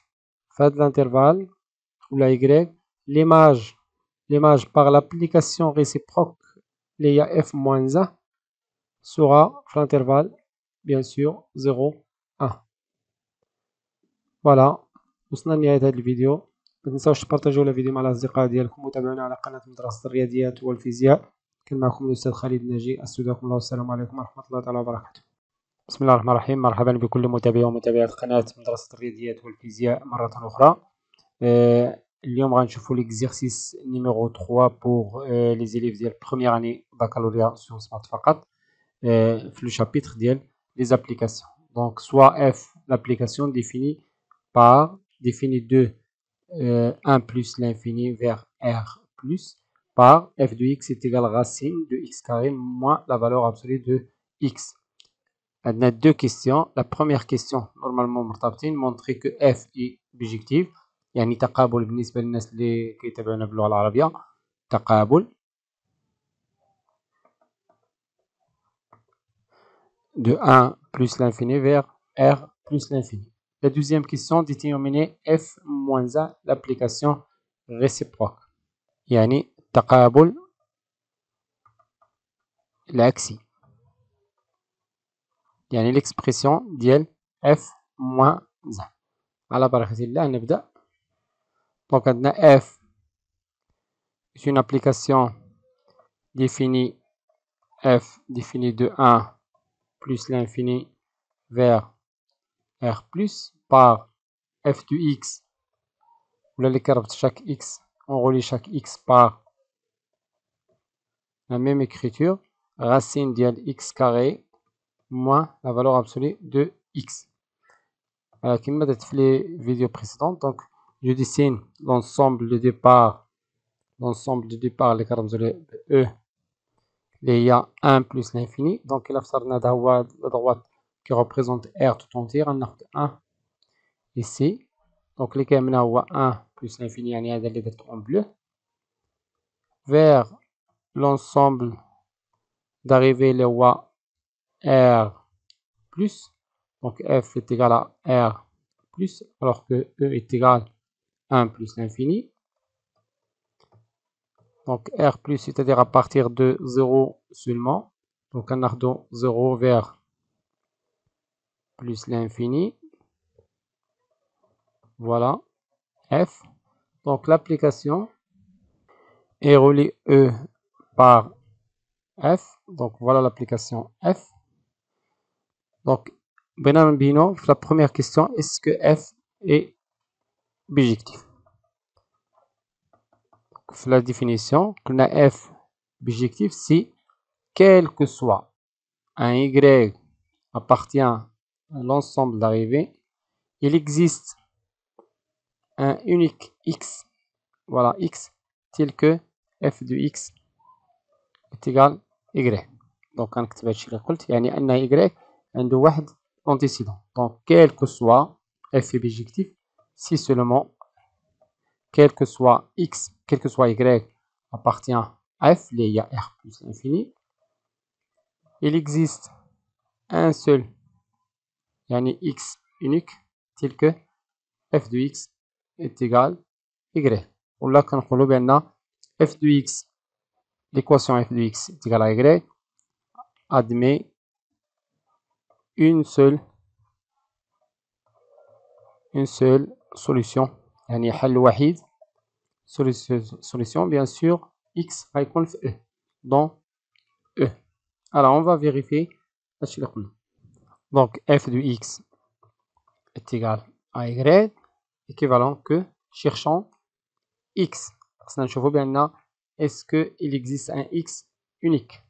في هذا l'intervalle ولا y, l'image par l'application réciproque اللي هي f moins 1 sera في l'intervalle bien sûr 0, 1. فوالا وصلنا لنهاية هذا الفيديو. ما تنساوش تبارطاجيو الفيديو مع الأصدقاء ديالكم وتابعونا على قناة مدرسة الرياضيات والفيزياء. كان معكم الأستاذ خالد الناجي. أستودعكم الله والسلام عليكم ورحمة الله تعالى وبركاته. بسم الله الرحمن الرحيم. مرحبا بكل متابعي ومتابعات قناة مدرسة الرياضيات والفيزياء مرة أخرى. اليوم غنشوفوا l'exercice numéro 3 pour les élèves ديال première année baccalauréat sciences maths فقط في le chapitre ديال les applications. Donc soit f l'application définie de 1 plus l'infini vers r plus par f de x est égal à racine de x carré moins la valeur absolue de x. On a deux questions. La première question, normalement, montrer que f est bijectif. يعني تقابل بالنسبة للناس اللي كيتابعونا باللغة العربية. تقابل de 1 plus l'infini vers r plus l'infini. La deuxième question, déterminer f moins 1 l'application réciproque. يعني تقابل العكسي. يعني l'expression ديال f moins 1. على بركة الله نبدأ. Donc عندنا f est une application définie f définie de 1 plus l'infini vers r plus par f de x. Là les cartes chaque x, on relie chaque x par la même écriture, racine de x carré moins la valeur absolue de x. Comme dans les vidéos précédentes, donc je dessine l'ensemble de départ, les cartes E, il y a 1 plus l'infini, donc il y a la droite qui représente R tout entier, on a 1 ici, donc les cartes 1 plus l'infini, il y a des lettres en bleu, vers l'ensemble d'arrivée, le R plus, donc F est égal à R plus, alors que E est égal à 1 plus l'infini. Donc R plus, c'est-à-dire à partir de 0 seulement. Donc on a de 0 vers plus l'infini. Voilà, F. Donc l'application est reliée E par F. Donc voilà l'application F. Donc, la première question, est-ce que F est bijectif? La définition, qu'on a F bijectif si quel que soit un Y appartient à l'ensemble d'arrivée, il existe un unique X, voilà X, tel que F de X est égal à Y. Donc, on كتب هادشي اللي قلت يعني أن Y عنده واحد antécédent. Donc, quel que soit F est bijectif si seulement quel que soit X, quel que soit Y appartient à F, il y a R plus l'infini, il existe un seul yani X unique tel que F de X est égal à Y. Ou là, quand on a F de X, l'équation F de X est égale à Y, admet une seule solution يعني حل وحيد solution bien sûr x غيكون في E dans E. Alors on va vérifier هادشي اللي قلنا. Donc f de x est égal à y équivalent que cherchons x. خصنا نشوفوا بأن est-ce que il existe un x unique.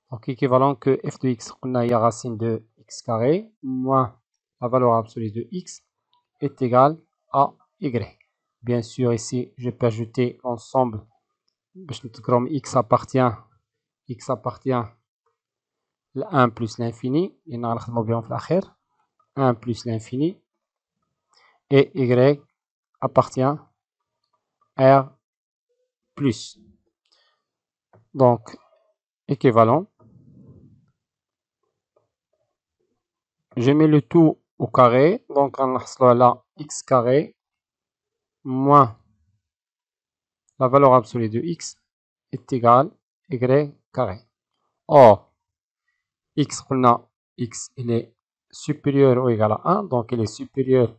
Donc équivalent que f de x قلنا هي racine de x carré moins la valeur absolue de x est égal à y. Bien sûr ici je peux ajouter l'ensemble باش نتذكرهم x appartient à 1 plus l'infini لأن غنخدمو بهم في الأخير 1 plus l'infini et y appartient à r plus. Donc équivalent, je mets le tout au carré, donc on a là x carré moins la valeur absolue de x est égale à y carré. Or, x, x il est supérieur ou égal à 1, donc il est supérieur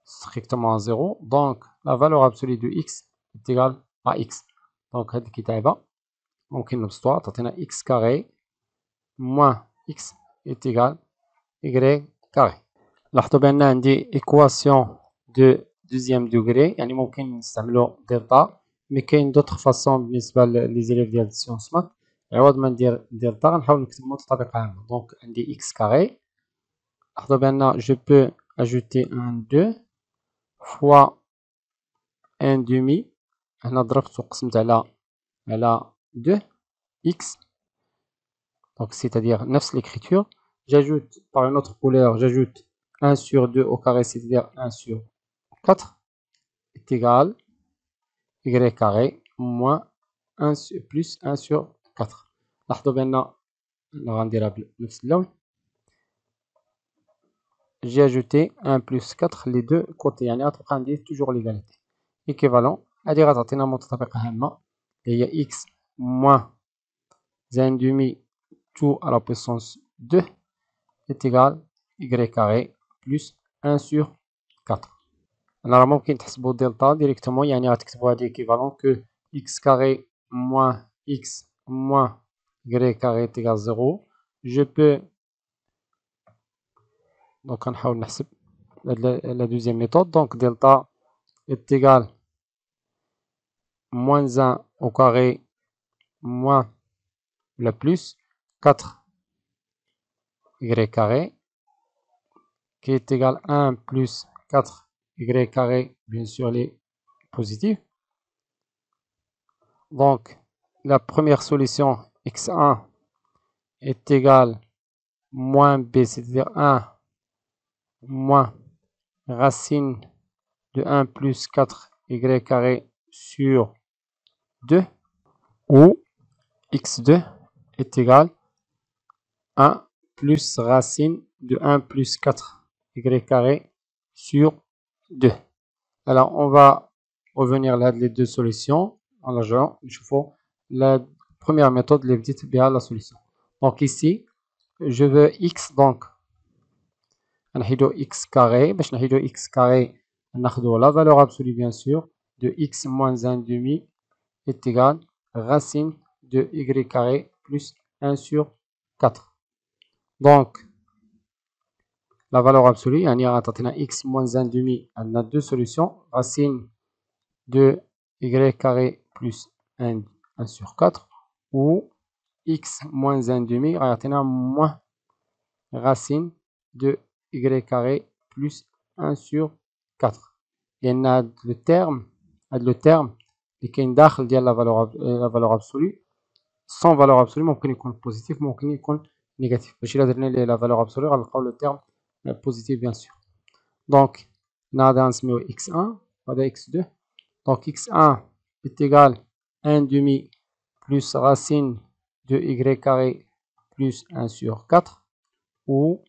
strictement à 0, donc la valeur absolue de x est égale à x. Donc هذه الكتابة ممكن نبسطوها تعطينا x carré moins x est égal à y carré. لاحظوا بأن عندي équation de deuxième degré يعني ممكن نستعملو دلتا، مي كاين دوطخ فاصون بالنسبة لي زيليف ديال السيونس مات، عوض ما ندير دلتا غنحاول نكتب متطابقة عامة. دونك عندي x carré، لاحظوا بأن je peux ajouter un 2 fois 1 demi، هنا ضربت وقسمت على 2 x، donc c'est-à-dire نفس l'écriture. J'ajoute par une autre couleur, j'ajoute 1 sur 2 au carré, c'est-à-dire 1 sur 4 est égal y carré moins 1 plus 1 sur 4. لاحظوا بأن غنديرها بنفس اللون. J'ai ajouté 1 plus 4 les deux côtés، يعني غتبقى عندي toujours l'égalité. Équivalent هادي غتعطينا متطابقة هامة اللي هي x moins 1 demi tout à la puissance 2 est égal y carré plus 1 sur 4. Alors ممكن تحسبوا دلتا ديريكتومون، يعني غتكتبوا هادي équivalent que x carré moins x moins y carré est égal 0. Je peux donc غنحاول نحسب la deuxième méthode. Donc delta est égal moins 1 au carré moins le plus 4 y carré qui est égal à 1 plus 4 y carré, bien sûr les positifs. Donc la première solution x1 est égal moins b, c'est-à-dire 1 moins racine de 1 plus 4 y carré sur 2, où x2 est égal à 1 plus racine de 1 plus 4 y carré sur 2. Alors on va revenir là les deux solutions. Alors je fais la première méthode, les petites bien la solution. Donc ici je veux x, donc نحيدو x carré. باش نحيدو x carré ناخدو la valeur absolue bien sûr de x moins 1 demi est égal racine de y carré plus 1 sur 4. Donc la valeur absolue يعني غتعطينا x moins 1 demi. On a deux solutions, racine de y carré plus 1 sur 4 ou x moins 1 demi غيعطينا moins racine de y carré plus 1 sur 4. لأن هاد لو تيرم اللي كاين داخل ديال لا فالور ابسولو sans valeur absolue ممكن يكون بوزيتيف ممكن يكون نيجاتيف. باش إلا درنا ليه لا فالور ابسولو غنلقاو لو تيرم بوزيتيف bien sûr. Donc هذا غنسميوه x1 وهذا x2. Donc x1 est égal 1 demi plus racine de y carré plus 1 sur 4 ou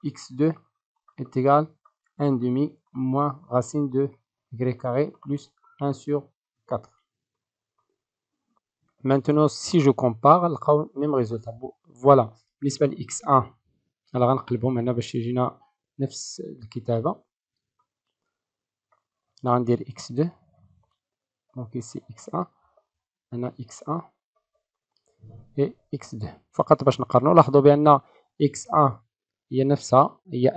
x2 est égal 1 demi moins racine de y carré plus 1 sur 4. Maintenant si je compare نلقاو même résultat. Voilà بالنسبة ل x1 غنقلبهم هنا باش يجينا نفس الكتابة. هنا غندير x2 دونك ici x1 هنا x1 et x2 فقط باش نقارنو. لاحظوا بأن x1 هي نفسها هي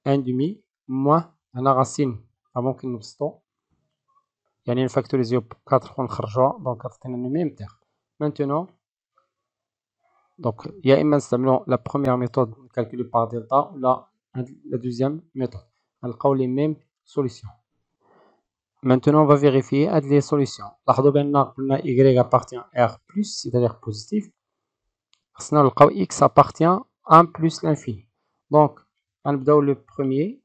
1 demi موان هنا غاسين ممكن نبسطو يعني نفاكتوريزيو ب 4 ونخرجوها دونك غتعطينا لو ميم تيغ. Maintenant donc يا إما نستعملو لا بروميير ميثود نكالكولو باغ دلتا ولا لا دوزيام ميثود غنلقاو لي ميم سوليسيون. Maintenant on va vérifier هاد لي سوليسيون. لاحظوا بأن قلنا y appartient à r plus c'est-à-dire positif خصنا نلقاو x appartient à 1 plus l'infini. Donc غنبداو لو بروميير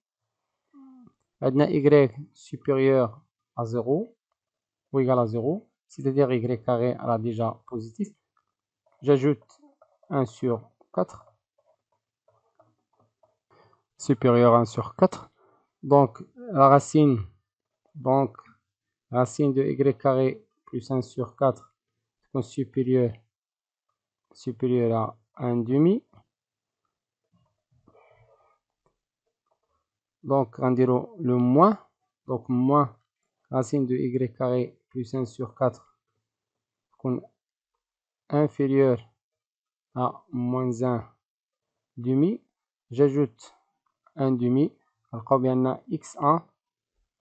عندنا y supérieur à 0 ou égal à 0 c'est-à-dire y carré elle a déjà positif. J'ajoute 1 sur 4 supérieur à 1 sur 4 donc la racine de y carré plus 1 sur 4 supérieur à 1 demi donc on dira le moins donc moins racine de y carré plus 1 sur 4 inférieur à moins 1 demi. J'ajoute 1 demi نلقاو بأن x1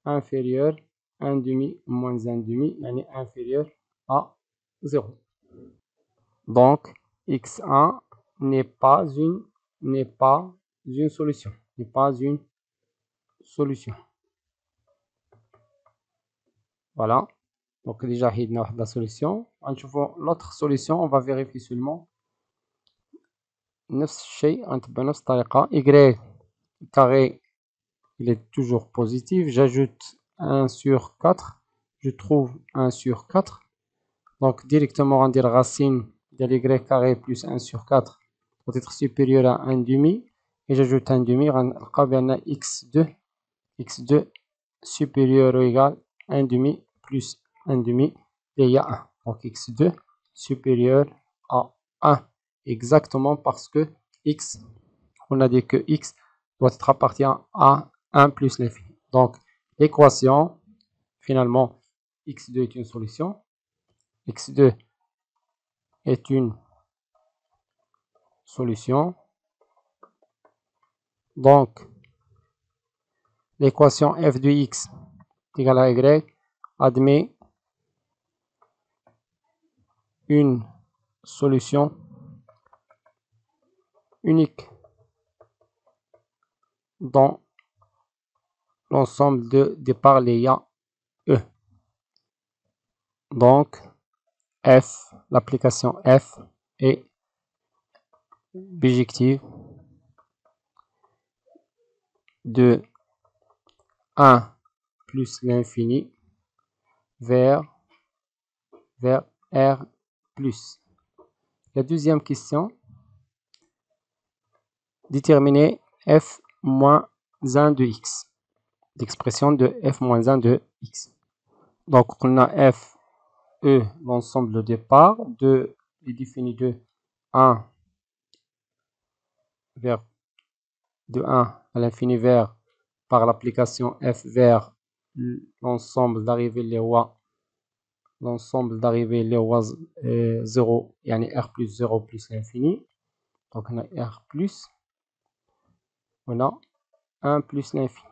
inférieur 1 demi moins 1 demi يعني inférieur à 0. Donc x1 n'est pas une solution. Voilà. Donc déjà حيدنا la solution. غنشوفو l'autre solution on va vérifier seulement نفس الشيء غنتبعو نفس الطريقة. y carré il est toujours positif, j'ajoute 1 sur 4, je trouve 1 sur 4, donc directement on dit racine de y carré plus 1 sur 4 doit être supérieur à 1 demi, et j'ajoute 1 demi, on a x2 supérieur ou égal 1 demi plus 1 demi, et il y a 1, donc x2 supérieur à 1, exactement parce que x, on a dit que x doit être appartient à 1 plus l'infini. Donc, l'équation, finalement, x2 est une solution. x2 est une solution. Donc, l'équation f de x égale à y admet une solution unique dans l'ensemble des parts E. Donc, f, l'application f est bijective de 1 plus l'infini vers R plus. La deuxième question, déterminer f moins 1 de x. L'expression de f moins 1 de x. Donc, on a f, e, l'ensemble des parts, est défini de 1 à l'infini vers par l'application f vers l'ensemble d'arrivée les rois 0 يعني r plus 0 plus l'infini. Donc on a r plus, on a 1 plus l'infini.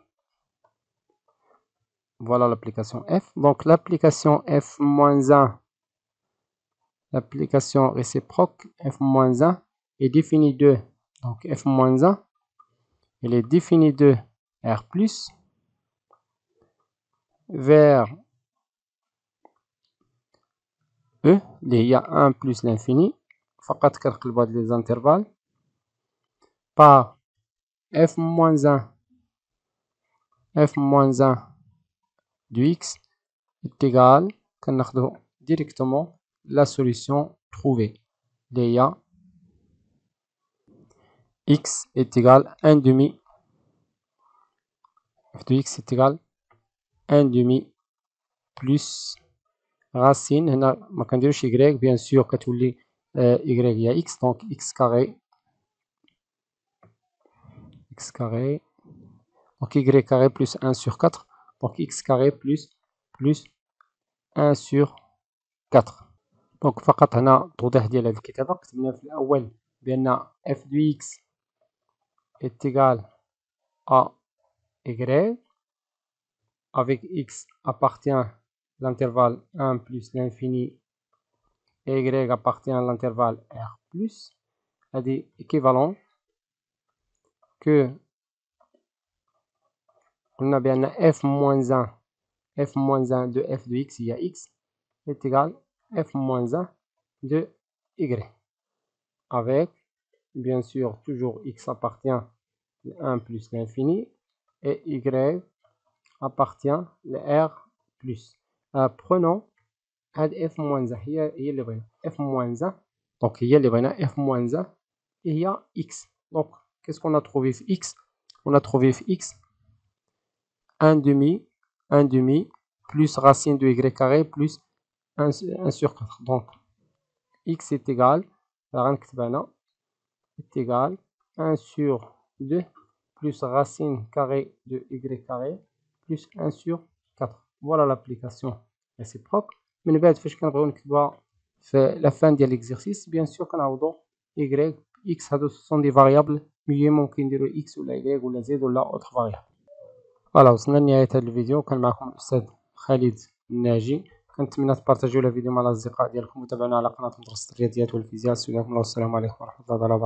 Voilà l'application f. Donc l'application f moins 1, l'application réciproque f moins 1 est définie de, donc f moins 1, elle est définie de r plus vers E, il y a 1 plus l'infini, فقط كنقلبوا هاد les intervalles, par f moins 1 de x est égal, كناخدو directement la solution trouvée. Il y a x est égal 1 demi, f de x est égal 1 demi plus racine, هنا ما كنديروش y, bien sûr كتولي y هي x, donc x carré, donc y carré plus 1 sur 4, donc x carré plus 1 sur 4. دونك فقط هنا توضيح ديال هذه الكتابة كتبنا في الأول بأن f de x est égal à y avec x appartient à l'intervalle 1 plus l'infini et y appartient à l'intervalle r plus. هذه équivalent que قلنا بأن f moins 1 de f de x هي x est égal f moins 1 de y avec bien sûr toujours x appartient à 1 plus l'infini et y appartient à r plus. Prenons f moins 1 هي اللي بغينا f moins 1 donc هي اللي بغينا f moins 1 et il y a x. Donc qu'est-ce qu'on a trouvé x? On a trouvé x 1 demi plus racine de y carré plus 1 sur 4. Donc x est égal est égal 1 sur 2 plus racine carrée de y carré plus 1 sur 4. Voilà l'application réciproque. من بعد فاش كنبغيو نكتبوها في la fin ديال l'exercice bien sûr كنعوضو y x هادو sont des variables مي ممكن نديرو x ولا y ولا z ولا autre variable. فوالا وصلنا لنهاية هذا الفيديو. كان معكم الأستاذ خالد الناجي. كنتمنى تبارطاجيو الفيديو مع الأصدقاء ديالكم وتابعونا على قناة مدرسة الرياضيات والفيزياء. والسلام عليكم ورحمة الله وبركاته.